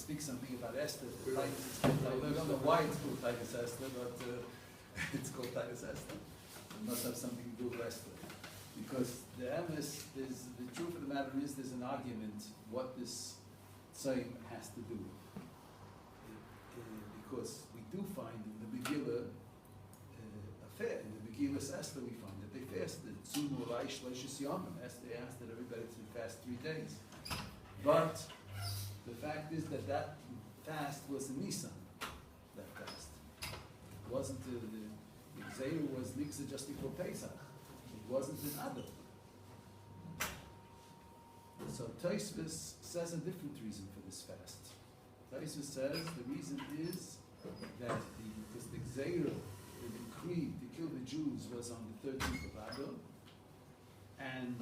speak something about Esther. I don't know why it's called Titus Esther, but it's called Titus Esther. It must have something to do with Esther. Because the truth of the matter is there's an argument what this saying has to do with. Because we do find in the Megillah affair, in the Megillah Esther, we find that they fasted. Esther asked that everybody to fast 3 days. But the fact is that that fast was in Nisan, that fast. It wasn't the Zayru was Niksa just before Pesach. It wasn't in Adar. So Tosfos says a different reason for this fast. Tosfos says the reason is that because the Zayru, the decree to kill the Jews was on the 13th of Adar, and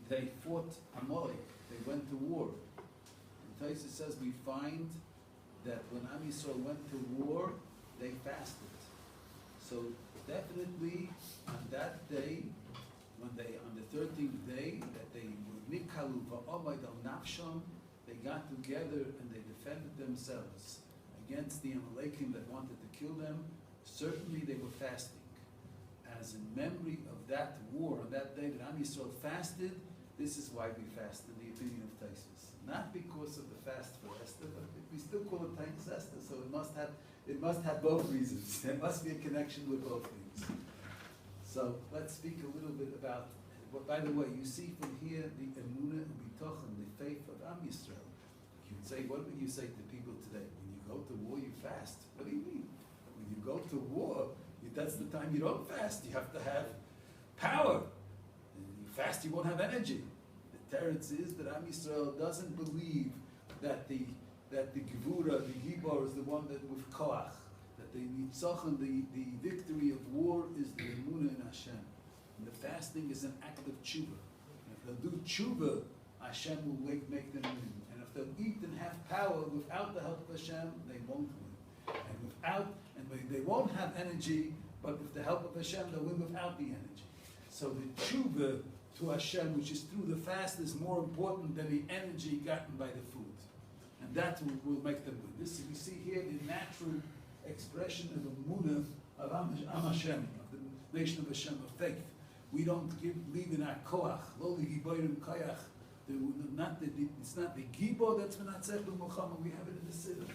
they fought Amalek. They went to war. And Tosfos says we find that when Am Yisrael went to war, they fasted. So definitely on that day, when they on the 13th day that they were nikalu va'omad al nafsham, they got together and they defended themselves against the Amalekim that wanted to kill them. Certainly they were fasting. As in memory of that war, on that day that Am Yisrael fasted, this is why we fast, in the opinion of Tosfos. Not because of the fast for Esther, but we still call it Titus Esther, so it must have both reasons. There must be a connection with both things. So let's speak a little bit about, by the way, you see from here the emunah and bitochen, the faith of Am Yisrael. You'd say, what would you say to people today? When you go to war, you fast. What do you mean? When you go to war, that's the time you don't fast. You have to have power. You fast, you won't have energy. The teretz is that Am Yisrael doesn't believe that the Gevura, the Gibor, is the one that with koach. That the nitzachon, the victory of war, is the emunah in Hashem. And the fasting is an act of tshuva. And if they'll do tshuva, Hashem will make them win. And if they'll eat and have power without the help of Hashem, they won't win. And they won't have energy, but with the help of Hashem, they'll win without the energy. So the tshuva to Hashem, which is through the fast, is more important than the energy gotten by the food. And that will make them win. This we see here the natural expression of the emunah of Am Hashem, of the nation of Hashem, of faith. We don't believe in our koach, lo li giborim koach. It's not the gibor that's menatzech b'milchama. We have it in the siddur.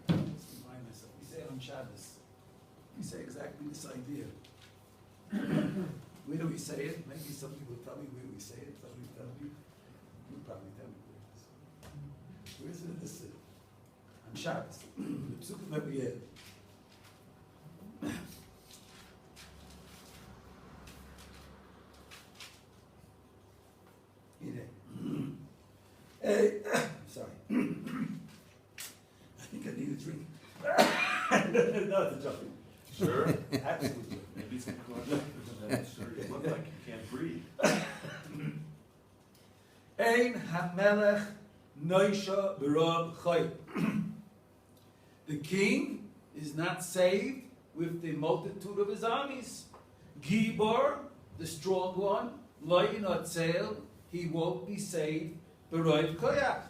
Let's remind myself. We say it on Shabbos. We say exactly this idea. Where do we say it? Maybe some people will tell me where we say it. Somebody will tell me. You'll probably tell me where it is. Where is it in the siddur? On Shabbos. The psukim that we had. Sorry. I think I need a drink. No, it's a joke. Sure? Absolutely. Maybe it's sure. You look like you can't breathe. Ein HaMelech Noisha B'Rob Choy. The king is not saved with the multitude of his armies. Gibor, the strong one, Lo Yinotzel, he won't be saved. B'Rob Koyach.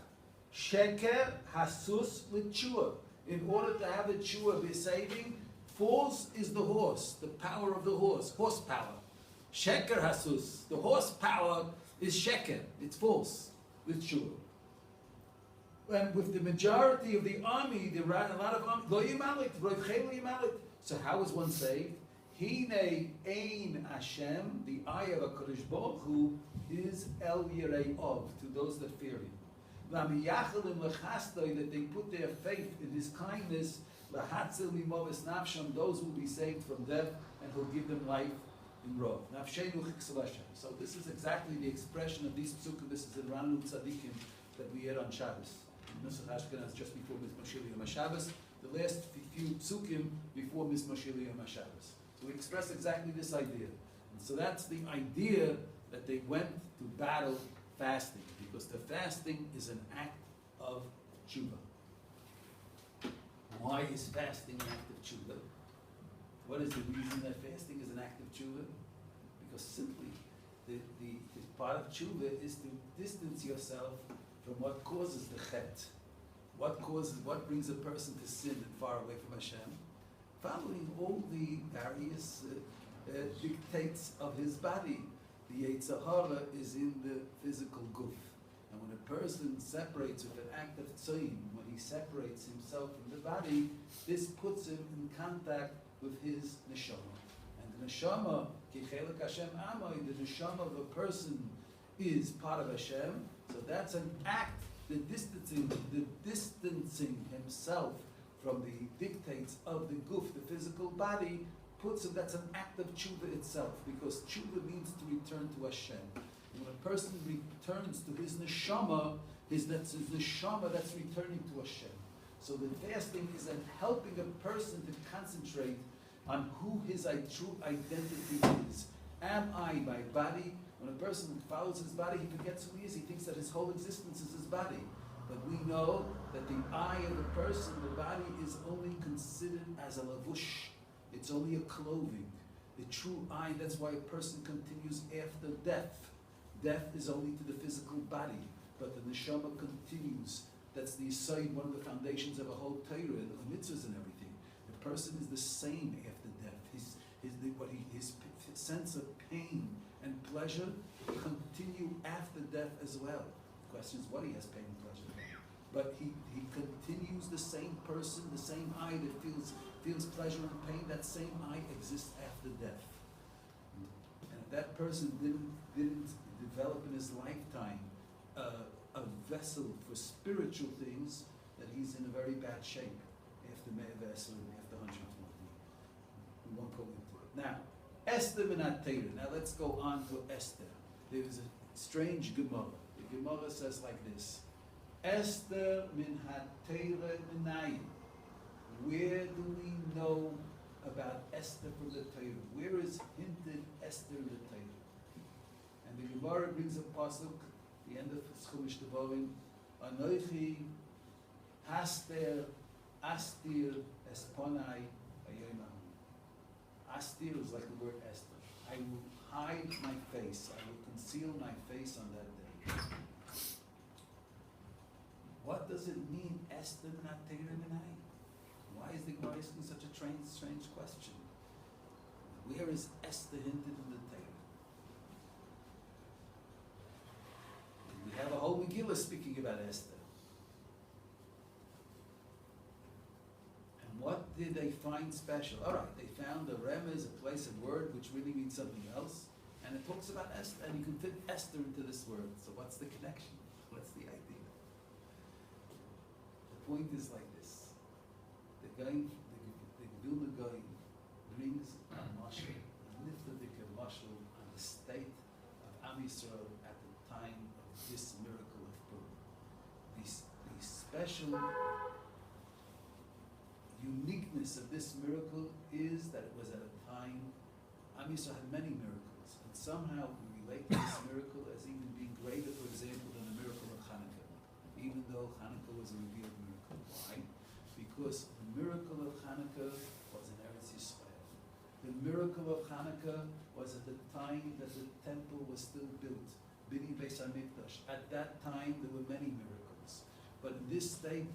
Sheker Hasus L'Tshua. In order to have a Tshua be saving, force is the horse, the power of the horsepower. Sheker Hasus, the horsepower is Sheker, it's false, with Tshua. And with the majority of the army, a lot of army, Lo Yimalit, Roivchei Lo Yimalit. So how is one saved? Hine Ein Hashem, the eye of HaKadosh Baruch Hu, is El Yirei Of, to those that fear him. That they put their faith in his kindness, those who will be saved from death, and who will give them life in Rov. So this is exactly the expression of these psukim. This is in Ranu Tzadikim that we had on Shabbos. Nusach Ashkenaz just before Mizmor Yom HaShabbos. The last few psukim before Mizmor Yom HaShabbos. So we express exactly this idea. And so that's the idea that they went to battle fasting, because the fasting is an act of tshuva. Why is fasting an act of tshuva? What is the reason that fasting is an act of tshuva? Because simply, the part of tshuva is to distance yourself from what causes the chet. What brings a person to sin and far away from Hashem? Following all the various dictates of his body. The Yetzer Hara is in the physical guf. And when a person separates with an act of tzoyim, when he separates himself from the body, this puts him in contact with his neshama. And the neshama, Kichelek Hashem Amai, the neshama of a person is part of Hashem. So that's an act, the distancing himself from the dictates of the guf, the physical body, puts him, that's an act of tshuva itself, because tshuva means to return to Hashem. And when a person returns to his neshama, that's his neshama that's returning to Hashem. So the fasting is then helping a person to concentrate on who his true identity is. Am I my body? When a person follows his body, he forgets who he is. He thinks that his whole existence is his body. But we know that the I of the person, the body, is only considered as a lavush. It's only a clothing. The true I, that's why a person continues after death. Death is only to the physical body, but the neshama continues. That's the side, one of the foundations of a whole Torah and the mitzvahs and everything. The person is the same after death. His sense of pain and pleasure continue after death as well. The question is what he has pain and pleasure. But he continues the same person, the same I that feels pleasure and pain, that same I exists after death. And if that person didn't develop in his lifetime a vessel for spiritual things, that he's in a very bad shape after Me'evesel and after 120. We won't go into it. Now, Esther v'nat Torah. Now let's go on to Esther. There's a strange Gemara. The Gemara says like this: Esther min ha-Torah minayin. Where do we know about Esther from the Torah? Where is hinted Esther in the Torah? And the Gemara brings a pasuk, the end of Chumash Devarim, Anochi haster astir esponai ayomah. Astir is like the word Esther. I will hide my face. I will conceal my face on that day. What does it mean, Esther not Torah Minai? Why is the Gemara asking such a strange question? Where is Esther hinted in the Torah? We have a whole Megillah speaking about Esther. And what did they find special? All right, they found a remez, a place of word, which really means something else. And it talks about Esther, and you can fit Esther into this word. So what's the connection? What's the idea? The point is like this. The Vilna Goyim brings a mashal, a niftadik mashal on the state of Am Yisrael at the time of this miracle of Purim. The special uniqueness of this miracle is that it was at a time, Am Yisrael had many miracles, and somehow we relate to this miracle as even being greater, for example, than the miracle of Hanukkah, even though Hanukkah was a revealed miracle. Why? Because the miracle of Hanukkah was in Eretz Yisrael. The miracle of Hanukkah was at the time that the temple was still built, Bini Beis HaMikdash. At that time, there were many miracles. But in this state,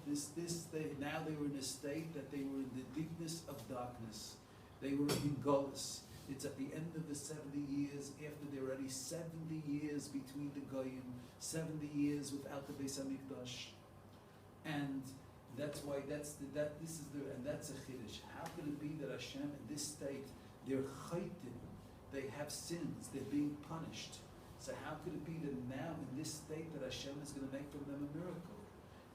now they were in a state that they were in the deepness of darkness. They were in Golus. It's at the end of the 70 years, after there were already 70 years between the Goyim, 70 years without the Beis HaMikdash. And that's why that's a chiddush. How could it be that Hashem in this state, they're chaytim, they have sins, they're being punished. So how could it be that now in this state that Hashem is going to make from them a miracle?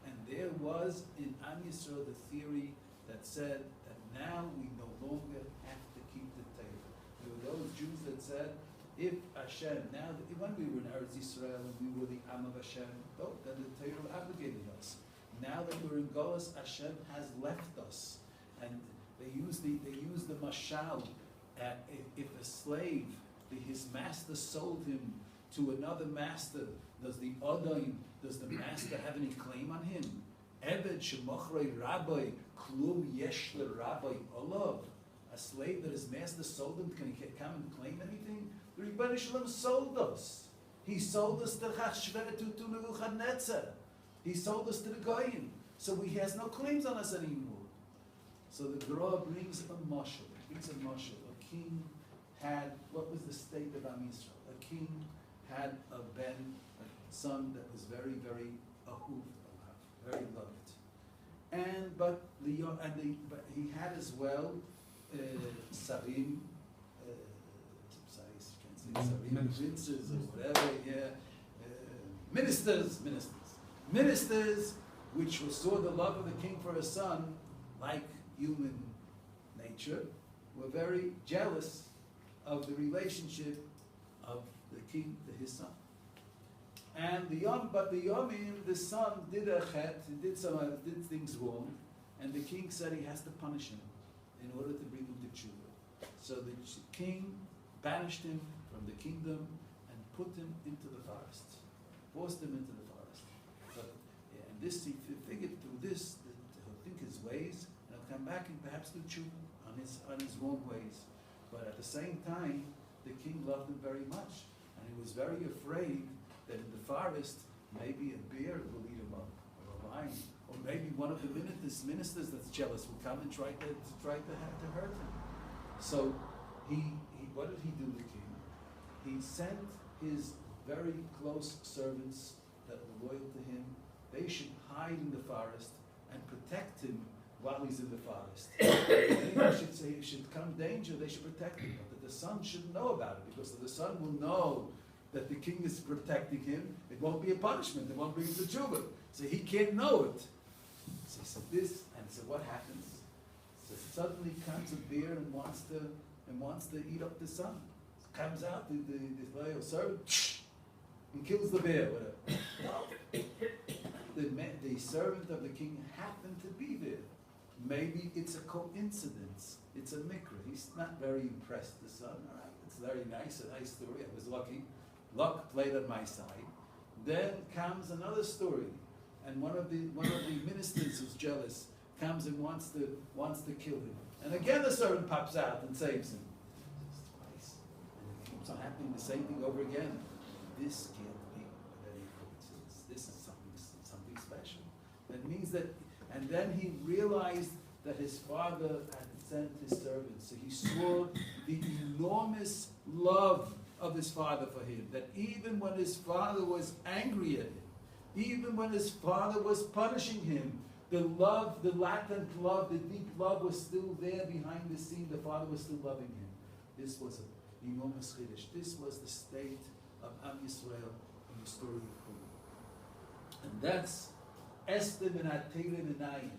And there was in Am Yisrael the theory that said that now we no longer have to keep the Torah. There were those Jews that said, if Hashem, now when we were in Eretz Yisrael and we were the Am of Hashem, then the Torah obligated us. Now that we're in Golus, Hashem has left us, and they use the mashal. If a slave, his master sold him to another master, does the master have any claim on him? Eved shemochrei rabbi klum yesh rabbi olav. A slave that his master sold him, can he come and claim anything? The Rebbeinu Shalom sold us. He sold us to Nebuchadnezzar. He sold us to the Goyim. So he has no claims on us anymore. So the Gemara brings a mashal. A king had, what was the state of Am Yisrael? A king had a son that was very, very ahuv, very loved. But he had as well sarim, princes or whatever, ministers, which saw the love of the king for a son, like human nature, were very jealous of the relationship of the king to his son. And the Yomim, the son did a chet, he did things wrong, and the king said he has to punish him in order to bring him to tshuva. So the king banished him from the kingdom and put him into the forest, forced him into the forest. And this, he figured through this, that he'll think his ways, and he'll come back and perhaps do tshuva on his wrong ways. But at the same time, the king loved him very much, and he was very afraid that in the forest, maybe a bear will eat him up, or a lion, or maybe one of the ministers that's jealous will come and try to hurt him. So what did he do, the king? He sent his very close servants that were loyal to him. They should hide in the forest and protect him while he's in the forest. Should come danger, they should protect him. But the son shouldn't know about it, because if the son will know that the king is protecting him, it won't be a punishment, it won't bring him to tshuva. So he can't know it. So he said this, and so what happens? So suddenly comes a bear and wants to eat up the son. Comes out, the loyal servant, and kills the bear. The servant of the king happened to be there. Maybe it's a coincidence. It's a mikra. He's not very impressed, the son. All right, it's very nice, a nice story. I was lucky. Luck played on my side. Then comes another story, and one of the ministers who's jealous comes and wants to kill him. And again the servant pops out and saves him. Twice. And it keeps on happening the same thing over again. This can't be any coincidence. This is something special. That means that, and then he realized that his father had sent his servants. So he saw the enormous love of his father for him, that even when his father was angry at him, even when his father was punishing him, the love, the latent love, the deep love was still there behind the scene. The father was still loving him. This was an enormous chiddush. This was the state of Am Yisrael in the story of PURIM. And that's Esther min ha'teilim enayim.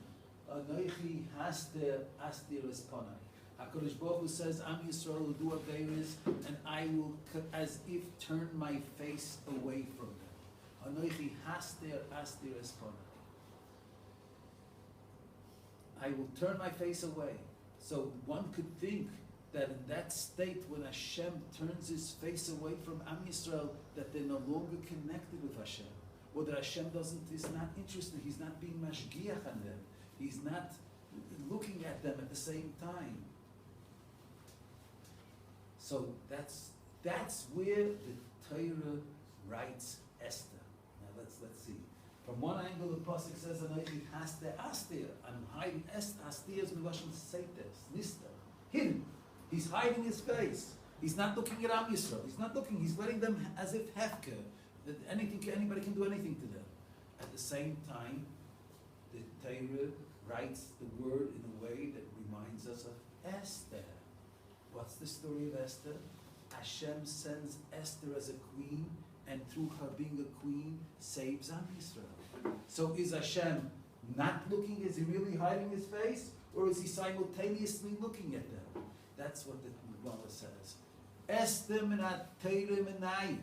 Anoichi haster astir esponai. HaKadosh Baruch Hu says, Am Yisrael will do aveiros, and I will, as if, turn my face away from them. Anoichi haster astir esponai. I will turn my face away. So one could think that in that state, when Hashem turns his face away from Am Yisrael, that they're no longer connected with Hashem, or that Hashem is not interested. He's not being mashgiach on them. He's not looking at them at the same time. So that's where the Torah writes Esther. Now let's see. From one angle, the pasuk says, "Anoichi haster astir." I'm hiding Esther. Astir is milashon seites, nister, hidden. He's hiding his face. He's not looking at Am Yisrael. He's not looking. He's letting them as if hefker, that anybody can do anything to them. At the same time, the Torah writes the word in a way that reminds us of Esther. What's the story of Esther? Hashem sends Esther as a queen, and through her being a queen, saves Am Yisrael. So is Hashem not looking? Is he really hiding his face? Or is he simultaneously looking at them? That's what the Gemara says. Esther min ha'teilim enayim.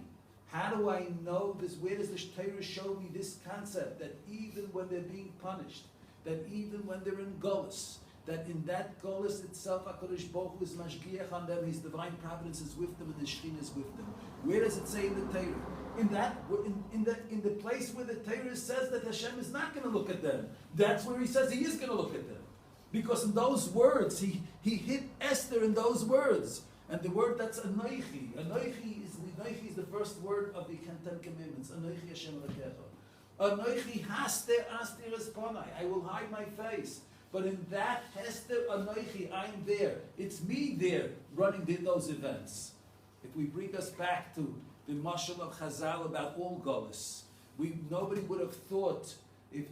How do I know this? Where does the Torah show me this concept? That even when they're being punished, that even when they're in Golus, that in that Golus itself, HaKadosh Baruch Hu is mashgiach on them, His divine providence is with them, and His Shekhinah is with them. Where does it say in the Torah? In the place where the Torah says that Hashem is not going to look at them, that's where He says He is going to look at them. Because in those words, He hit Esther in those words. And the word that's Anoichi is the first word of the Ten Commandments. Anoichi Hashem Elokecha. Anoichi haster astir esponai. I will hide my face. But in that hester anoichi, I'm there. It's me there running those events. If we bring us back to the mashal of Chazal about all Golis, nobody would have thought, if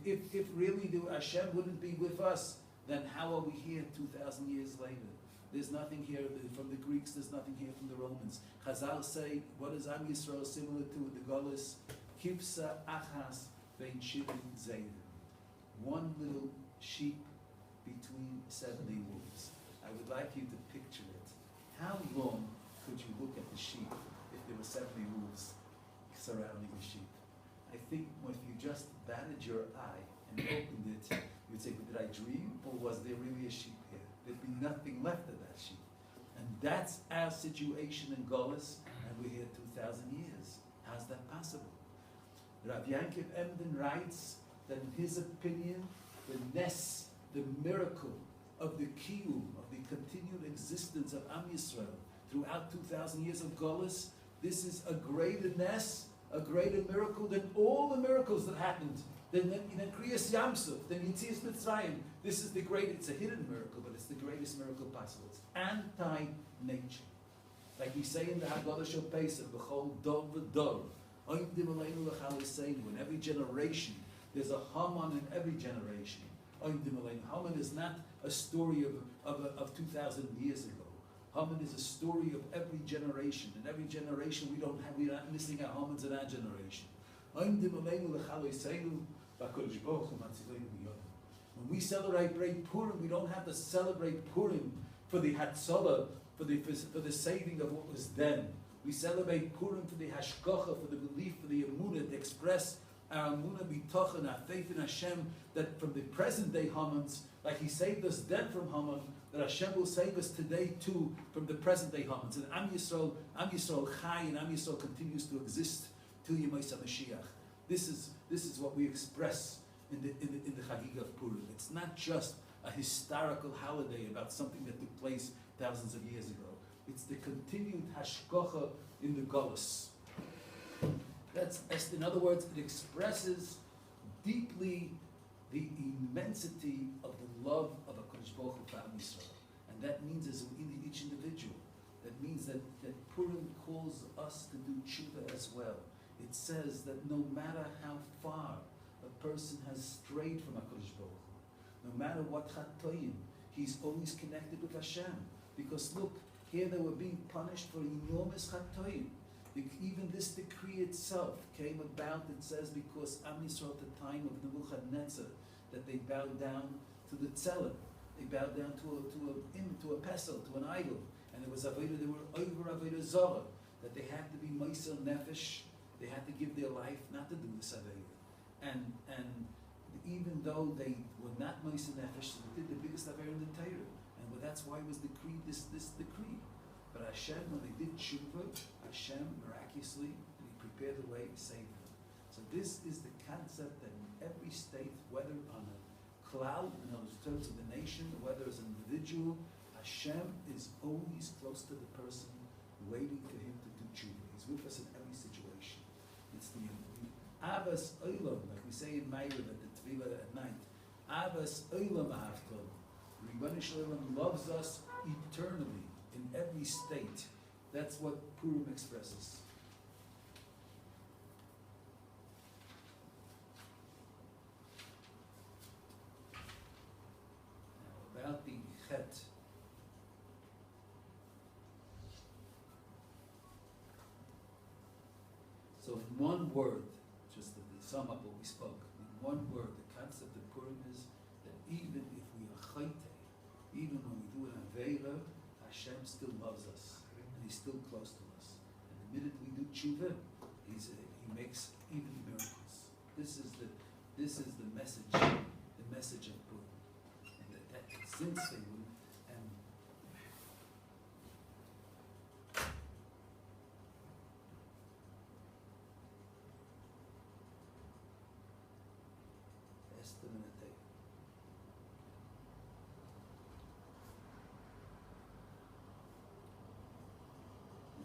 really the Hashem wouldn't be with us, then how are we here 2,000 years later? There's nothing here from the Greeks, there's nothing here from the Romans. Chazal say, what is Am Yisrael similar to the Golis? Kipsa achas vein shivim zayim. One little sheep between 70 wolves. I would like you to picture it. How long could you look at the sheep if there were 70 wolves surrounding the sheep? I think if you just batted your eye and opened it, you'd say, did I dream, or was there really a sheep here? There'd be nothing left of that sheep. And that's our situation in Golis, and we're here 2,000 years. How's that possible? Rav Yaakov Emden writes that in his opinion, the Nes, the miracle of the Kiyum, of the continued existence of Am Yisrael throughout 2,000 years of Golis, this is a greater Nes, a greater miracle than all the miracles that happened. Than Kriyas Yamsuf, than Yitzias Mitzrayim. This is the greatest, it's a hidden miracle, but it's the greatest miracle possible. It's anti-nature. Like we say in the Haggadah Shel Pesach, B'chol Dor V'Dor, Oimdim Aleinu L'chal Yiseinu. In every generation, there's a Haman in every generation. Oimdim Aleinu. Haman is not a story of 2,000 years ago. Haman is a story of every generation. In every generation, we're not missing our Hamans in our generation. When we celebrate Purim, we don't have to celebrate Purim for the Hatzalah, for the saving of what was then. We celebrate Purim for the Hashgacha, for the belief, for the Emunah, to express our Emunah B'tochen, our faith in Hashem, that from the present day Hamans, like He saved us then from Haman, that Hashem will save us today too from the present day Hamans. And Am Yisrael Chai, and Am Yisrael continues to exist till Yemais HaMashiach. This is what we express in the Chagiga of Purim. It's not just a historical holiday about something that took place thousands of years ago. It's the continued hashgacha in the Golos. That's, in other words, it expresses deeply the immensity of the love of a Kodesh Baruch Hu for Am Yisrael. And that means as in each individual. That means that Purim calls us to do tshuva as well. It says that no matter how far a person has strayed from HaKadosh Baruch Hu, no matter what chatoim, he's always connected with Hashem. Because look, here they were being punished for enormous chatoim. Even this decree itself came about, it says, because Am Yisrael at the time of Nebuchadnezzar, that they bowed down to the tzelim. They bowed down to a pesel, to an idol. And it was Aveda, they were over Aveda Zorah, that they had to be Moisel Nefesh, they had to give their life not to do this Aveda. And even though they were not Moisel Nefesh, they did the biggest Aveda in the Torah. And that's why it was decreed this decree. But Hashem, when they did tshuva, Hashem miraculously, and He prepared the way to save them. So this is the concept that in every state, whether on a cloud, in terms of the nation, whether as an individual, Hashem is always close to the person, waiting for him to do tshuva. He's with us in every situation. It's the Avas Olam, like we say in Meirav at the Tefillah at night. Avas Olam Ahavtol. Ribbon Shalom loves us eternally in every state. That's what Purim expresses. Now, about the Chet. So in one word, just to sum up what we spoke, in one word, the concept of Purim is that even if we are chayte, even when we do an Aveira, Hashem still loves us, and He's still close to us. And the minute we do tshuva, He makes even miracles. This is the message of Purim. And that since they would, and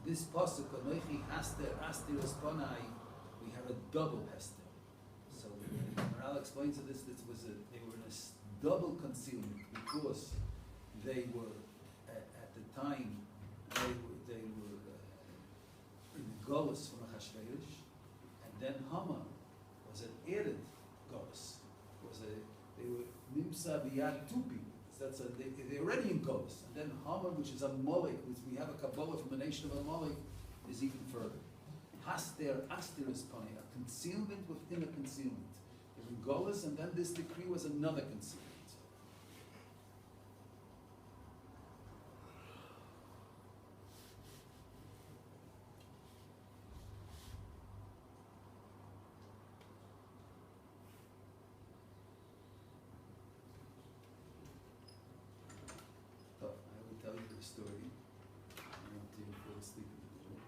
this pasuk, Anoichi Haster Astir Esponai, we have a double Hester. So explains that they were in a double concealment because they were at the time they were in the Golus from Achashverosh, and then Haman was an added Golus. They were Nimsa B'Yad Tupi. They're already in Golus, and then Haman, which is a Molech, which we have a Kabbalah from the nation of Amalek, is even further. Haster is Pani, a concealment within a concealment. They're in Golus, and then this decree was another concealment. Story. I don't think you fall asleep in the middle.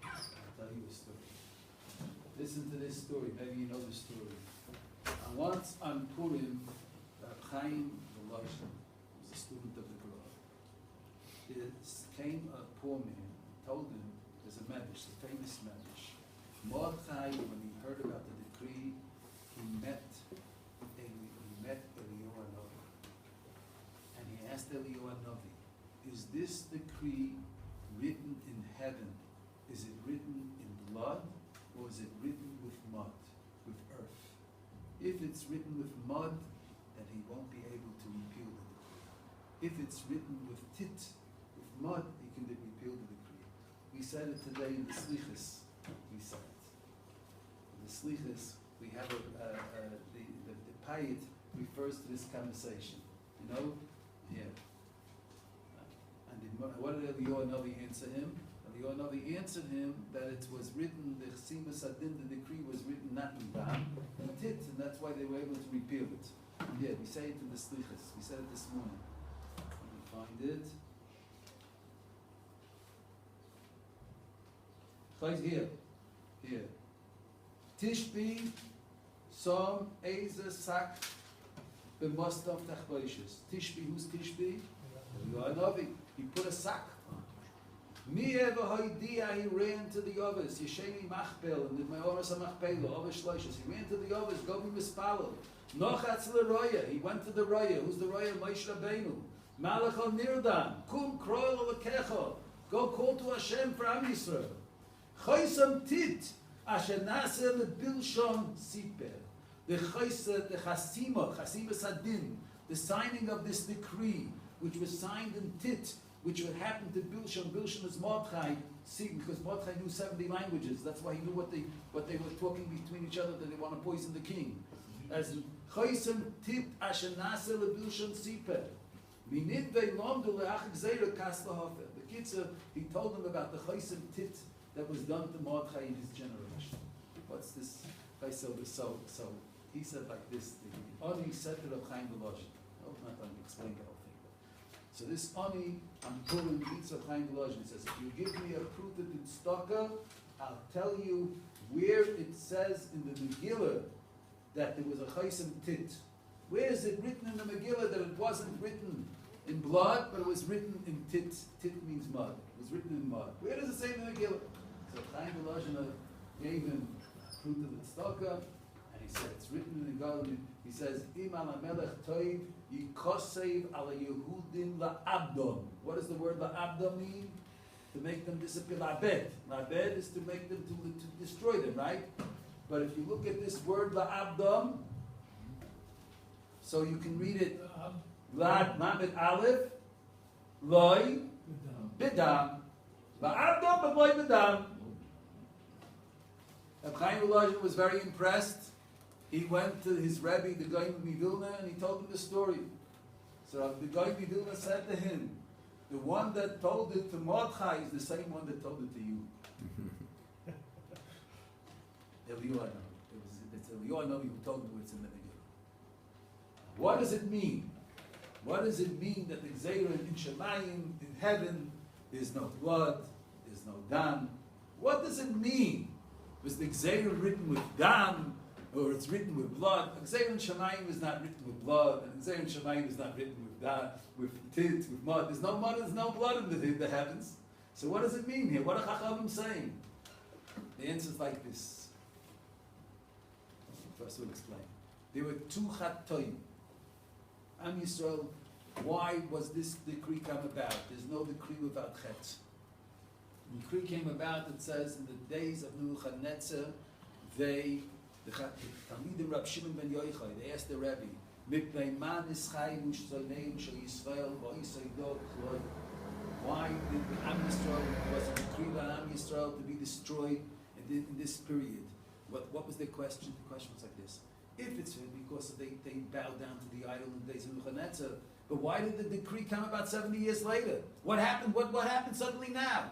I'll tell you a story. Listen to this story. Maybe you know the story. Once on Purim, Chaim Volozhin was a student of the Torah. There came a poor man, told him there's a medrash, a famous medrash. Mordechai, when he heard about the decree, he met Eliyahu Hanavi, and he asked Eliyahu Hanavi, is this decree written in heaven? Is it written in blood, or is it written with mud, with earth? If it's written with mud, then he won't be able to repeal the decree. If it's written with tit, with mud, he can repeal the decree. We said it today in the Slichas. We said it. In the Slichas, we have the Payit refers to this conversation. You know? Yeah. What did Eliyahu Hanavi answer him? Eliyahu Hanavi answered him that it was written, the Chesimas Adin, the decree was written not in Dam, in Tit, and that's why they were able to repeal it. Yeah, we say it in the Slichas. We said it this morning. Let me find it. Here. Tishbi, Som, Eza, Sak, B'Mostov Tachboishes. Tishbi, who's Tishbi? Eliyahu Hanavi. He put a sack on. He ran to the Ovis, Yesheni Machpel, and my Ovis Machpelo, Ovis Shloishes. He ran to the Ovis, Gobi Mispalo. Nochatz Leroya, he went to the Roya. Who's the Roya? Moshe Rabbeinu. Malach al Nirdan, Kum Kroil Lekecha. Go call to Hashem for Am Yisrael. Chaysam Tit, Asher Naseh Lebilshon Siper. The Chaysa, the Chasima Sadin, the signing of this decree, which was signed in Tit, which would happen to Bilshon. Bilshon is Mordechai, because Mordechai knew 70 languages. That's why he knew what they were talking between each other, that they want to poison the king. As Chaysam Tit Asher Naseh LeBilshon Siper. Minid ve'lomdu le'achik zera kas lahofer. The Kitzur, he told them about the Chaysam Tit that was done to Mordechai in his generation. What's this? So he said like this, the Oni said to Reb Chaim Volozhin. I hope not going to explain the whole thing. So this Ani on Purim meets Reb Chaim Volozhin. He says, if you give me a prutat in Stocker, I'll tell you where it says in the Megillah that there was a Chaysam Tit. Where is it written in the Megillah that it wasn't written in blood, but it was written in Tit? Tit means mud. It was written in mud. Where does it say in the Megillah? So Chaim Volozhin gave him a prutat in Stocker, and he said, it's written in the Megillah. He says, Im ala melech toiv yikosev ala Yehudim la'abdom. What does the word la'abdom mean? To make them disappear. La'abed. La'abed is to make them, to destroy them, right? But if you look at this word la'abdom, so you can read it, La'ad Mamet Aleph, Loi, Bidam. La'abdom, but Loi Bidam. Reb Chaim Volozhin was very impressed. He went to his Rebbe, the guy Vilna, and he told him the story. So the guy Vilna said to him, the one that told it to Mordechai is the same one that told it to you. Eliyahu Hanavi. It's Eliyahu Hanavi who told him what's in the Megillah. What does it mean? What does it mean that the Gzeira in Shemayim, in heaven, there's no blood, there's no dam? What does it mean? Was the Gzeira written with dam, or it's written with blood? Gzeira in Shemayim is not written with blood, and Gzeira in Shemayim is not written with dam, with tit, with mud. There's no mud, there's no blood in the heavens. So what does it mean here? What are Chachamim saying? The answer is like this. First we'll explain. There were two Chattoim. Am Yisrael, why was this decree come about? There's no decree without Chet. The decree came about, it says, in the days of Nebuchadnezzar, the Talmidim Rab Shimon ben Yochai, they asked the Rebbe, Mipnei man ischai mushzoneim shel Yisrael v'oisei do kloi. Why did the Am Yisrael, was it decreed on Am Yisrael to be destroyed in this period? What was the question? The question was like this. If it's because they bowed down to the idol in the days of Nebuchadnezzar, but why did the decree come about 70 years later? What happened? What happened suddenly now?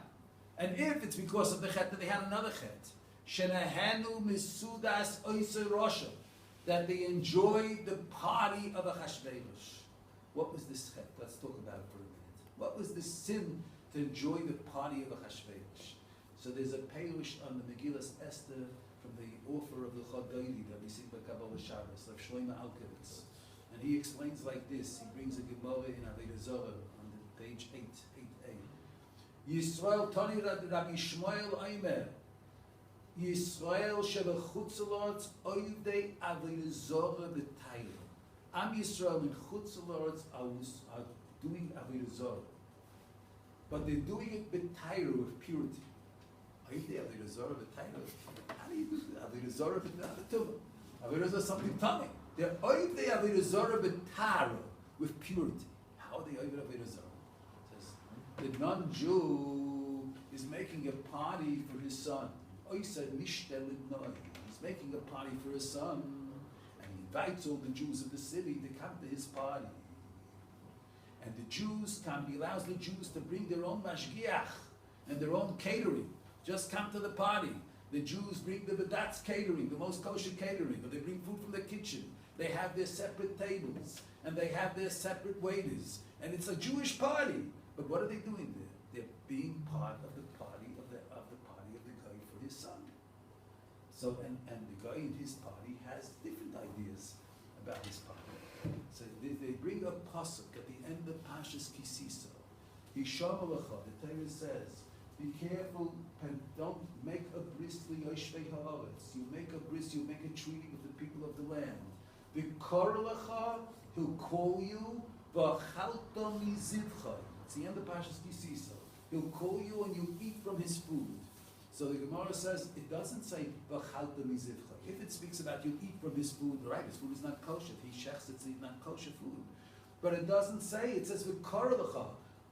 And if it's because of the chet, that they had another chet, shenahenu misudas oisei rosha, that they enjoyed the party of Achashverosh. What was this chet? Let's talk about it for a minute. What was the sin to enjoy the party of Achashverosh? So there's a perush on the Megillas Esther from the author of the Chodoili that we see by Kabbalah Shabbos, of Shlomo Alkowitz. And he explains like this. He brings a Gemara in Avodah Zarah on the page 8a. Yisrael Tani Rabbi Shmuel Omer. Yisrael shebechutzelorts oivdei Avodah Zarah b'Tayra. Am Yisrael in Chutzelorts are doing Avodah Zarah, but they're doing it b'Tayra, with purity. Oivdei Avodah Zarah b'Tayra. How do you do Avodah Zarah b'Tayra? Avodah Zarah is something tummy. They're oivdei Avodah Zarah b'Tayra, with purity. How are they oivdei Avodah Zarah? The non-Jew is making a party for his son. He's making a party for his son, and he invites all the Jews of the city to come to his party. And the Jews come, he allows the Jews to bring their own mashgiach and their own catering. Just come to the party. The Jews bring the Badatz catering, the most kosher catering, but they bring food from the kitchen. They have their separate tables, and they have their separate waiters, and it's a Jewish party. But what are they doing there? They're being part of the party of the guy for his son. So and the guy in his party has different ideas about his party. So they bring a pasuk at the end of Pashas Kisisa. Hisham Alecha, the Torah says, be careful and don't make a bris liyoshvei haaretz. You make a bris, you make a treaty with the people of the land. V'kor lecha, he'll call you, v'chalta mizivcha. It's the end of Pashas Kisisa. He'll call you and you eat from his food. So the Gemara says, it doesn't say, v'chalta mizivcha. If it speaks about you eat from his food, right, his food is not kosher. If he shechs, it's not kosher food. But it doesn't say, it says, v'kor lecha.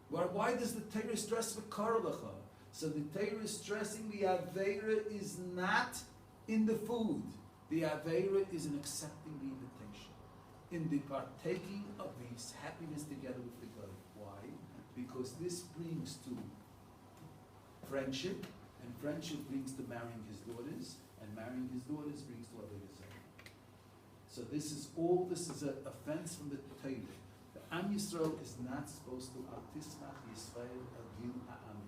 Why does the Torah stress v'kor lecha? So the Torah is stressing the Aveira is not in the food. The Aveira is in accepting the invitation, in the partaking of this happiness together with the God. Why? Because this brings to friendship, and friendship brings to marrying his daughters, and marrying his daughters brings to Avodah Zarah. So this is an offense from the Torah. The Am Yisrael is not supposed to Artismach Yisrael Agil Ha'am.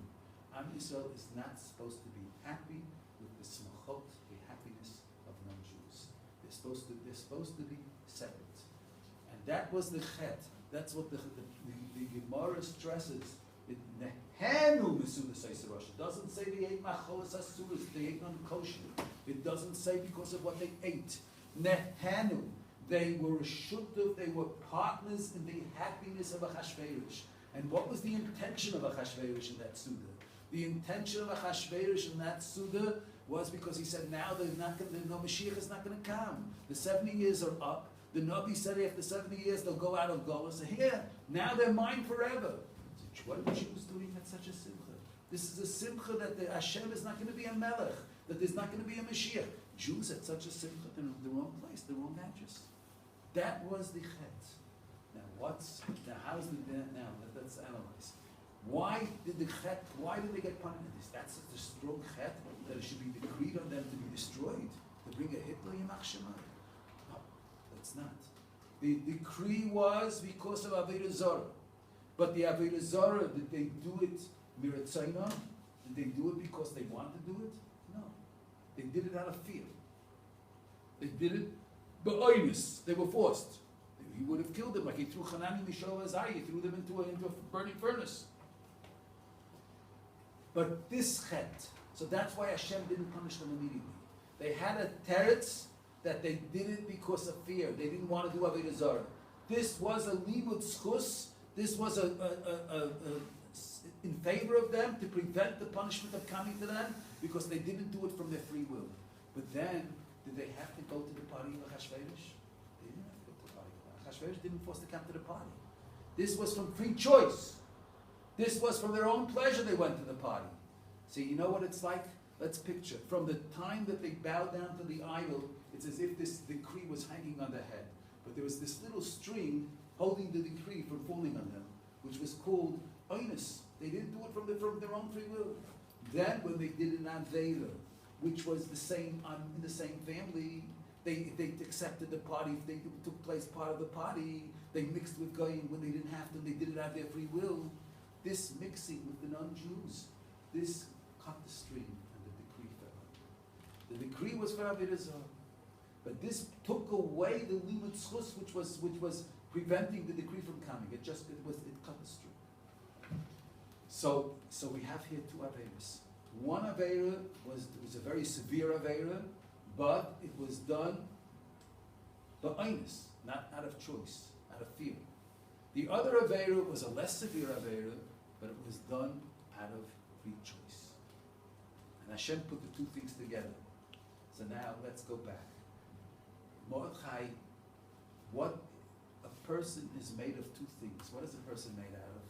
Am Yisrael is not supposed to be happy with the smachot, the happiness of non-Jews. They're supposed to be separate. And that was the chet. That's what the Gemara stresses. It doesn't say they ate macholas asuras, they ate non-kosher. It doesn't say because of what they ate. Nehanu, they were shutuf, they were partners in the happiness of Achashverosh. And what was the intention of Achashverosh in that Suda? The intention of Achashverosh in that Suda was because he said, now no Mashiach is not going to come. The 70 years are up. The Nabi said after 70 years they'll go out of Gola. So here, now they're mine forever. What are the Jews doing at such a simcha? This is a simcha that the Hashem is not going to be a melech, that there's not going to be a Mashiach. Jews at such a simcha, they're in the wrong place, the wrong address. That was the chet. Let's analyze. Why did they get punished? That's such a strong chet that it should be decreed on them to be destroyed, to bring a Hitler Yamach Shema. No, that's not. The decree was because of Avodah Zarah. But the Avodah Zarah, did they do it miratzayna? Did they do it because they wanted to do it? No. They did it out of fear. They did it ba'oinus. They were forced. He would have killed them like he threw Hanani, Mishael, Azariah. He threw them into a burning furnace. But this chet, so that's why Hashem didn't punish them immediately. They had a teretz that they did it because of fear. They didn't want to do Avodah Zarah. This was a limud schus. This was in favor of them to prevent the punishment of coming to them because they didn't do it from their free will. But then, did they have to go to the party of Achashverosh? They didn't have to go to the party. Achashverosh didn't force them to come to the party. This was from free choice. This was from their own pleasure they went to the party. See, you know what it's like? Let's picture. From the time that they bowed down to the idol, it's as if this decree was hanging on their head. But there was this little string holding the decree from falling on them, which was called oinus. They didn't do it from their own free will. Then when they did an Aveda, which was the same in the same family, they accepted the party. If they took place part of the party, they mixed with Goyim when they didn't have to. They did it out of their free will. This mixing with the non-Jews, this cut the string and the decree fell. The decree was for Avodah Zarah, but this took away the limud schus, which was preventing the decree from coming. It cut the string. So we have here two Averas. One Avera was a very severe Avera, but it was done ba'inus, not out of choice, out of fear. The other Avera was a less severe Avera, but it was done out of free choice. And Hashem put the two things together. So now let's go back. Mordechai, what a person is made of two things. What is a person made out of?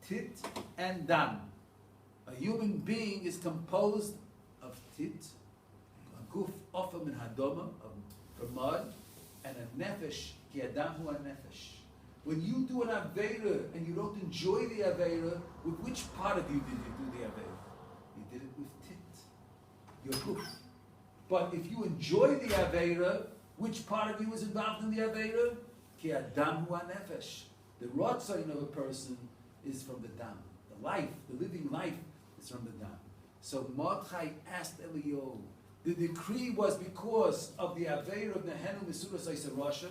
Tit and dam. A human being is composed of tit, a guf offer min hadoma, from mud, and a nefesh, ki adam hu a nefesh. When you do an Aveira and you don't enjoy the Aveira, with which part of you did you do the Aveira? You did it with tit, your guf. But if you enjoy the Aveira, which part of you is involved in the Aveira? Ki adam hu a nefesh. The rotzain of a person is from the dam. The life, the living life, is from the dam. So Mordechai asked Eliyahu, the decree was because of the Aveira of Nehenu Mesuras Rasha,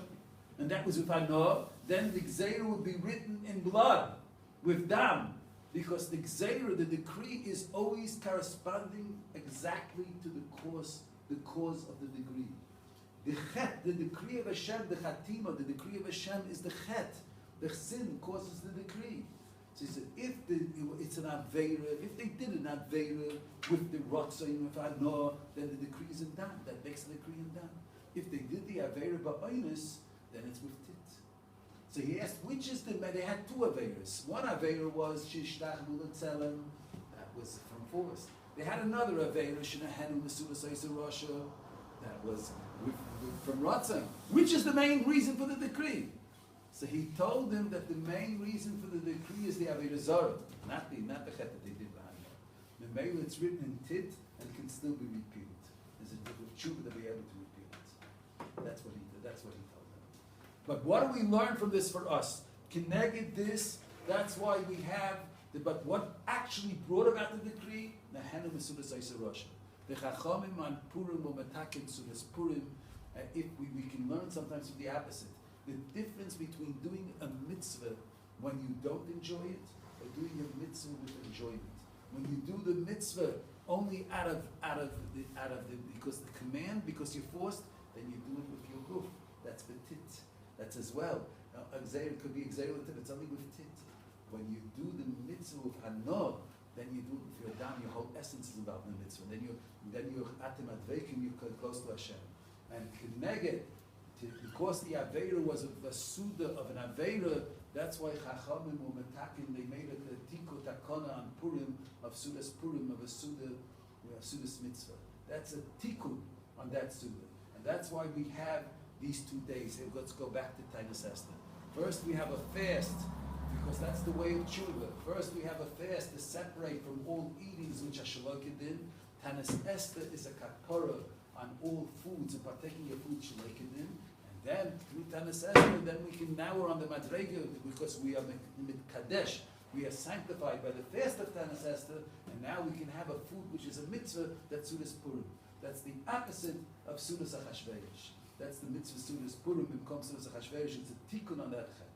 and that was with Hanoah, then the Gzeira would be written in blood, with dam, because the Gzeira, the decree, is always corresponding exactly to the cause of the degree. The chet, the decree of Hashem, the chatima, the decree of Hashem is the chet. The sin causes the decree. So he said, if it's an Aveira, if they did an Aveira with the Rotzain, with Hanoah, then the decree is in dam. That makes the decree in dam. If they did the Aveira ba'oinus, then it's with tit. So he asked, which is they had two Aveiras. One Aveira was Shishtach Mulatzelem, that was from force. They had another Aveira, Shinahenu Mesuras Rasha, that was from Rotzain. Which is the main reason for the decree? So he told them that the main reason for the decree is the Avodah Zarah, not the chet that they did behind it. The mail it's written in tit and can still be repeated. There's a different tshuva to be able to repeat it. That's what he did. That's what he told them. But what do we learn from this for us? Connected this. That's why we have. But what actually brought about the decree? Nehenu Mesuras Rasha. The Chachamim on Purim or Metakin Sudas Purim. If we can learn sometimes from the opposite. The difference between doing a mitzvah when you don't enjoy it or doing a mitzvah with enjoyment. When you do the mitzvah only out of because the command, because you're forced, then you do it with your guf. That's the tit. That's as well. It could be exerted, it's only with tit. When you do the mitzvah with hanoah, then you do it with your dam. Your whole essence is involved in the mitzvah. Then you're atem adveikim, you're close to Hashem. And kineged, because the Aveira was a Suda of an Aveira, that's why Chachamim or Metakin, they made it a Tiko Takona on Purim, of Sudas Purim, of a Sudas Mitzvah. That's a Tikkun on that Suda. And that's why we have these 2 days. Let's go back to Tainus Esther. First we have a fast, because that's the way of tshuva. First we have a fast to separate from all eatings which are shalokidin. Tainus Esther is a kapara on all foods and partaking of food shalokidin. And then through Tainus Esther, then we're on the madrega, because we are mitkadesh. We are sanctified by the fast of Tainus Esther, and now we can have a food which is a mitzvah, that's Sudas Purim. That's the opposite of Sudas Achashverosh. That's the mitzvah Sudas Purim. It comes Sudas Achashverosh. It's a tikkun on that chet.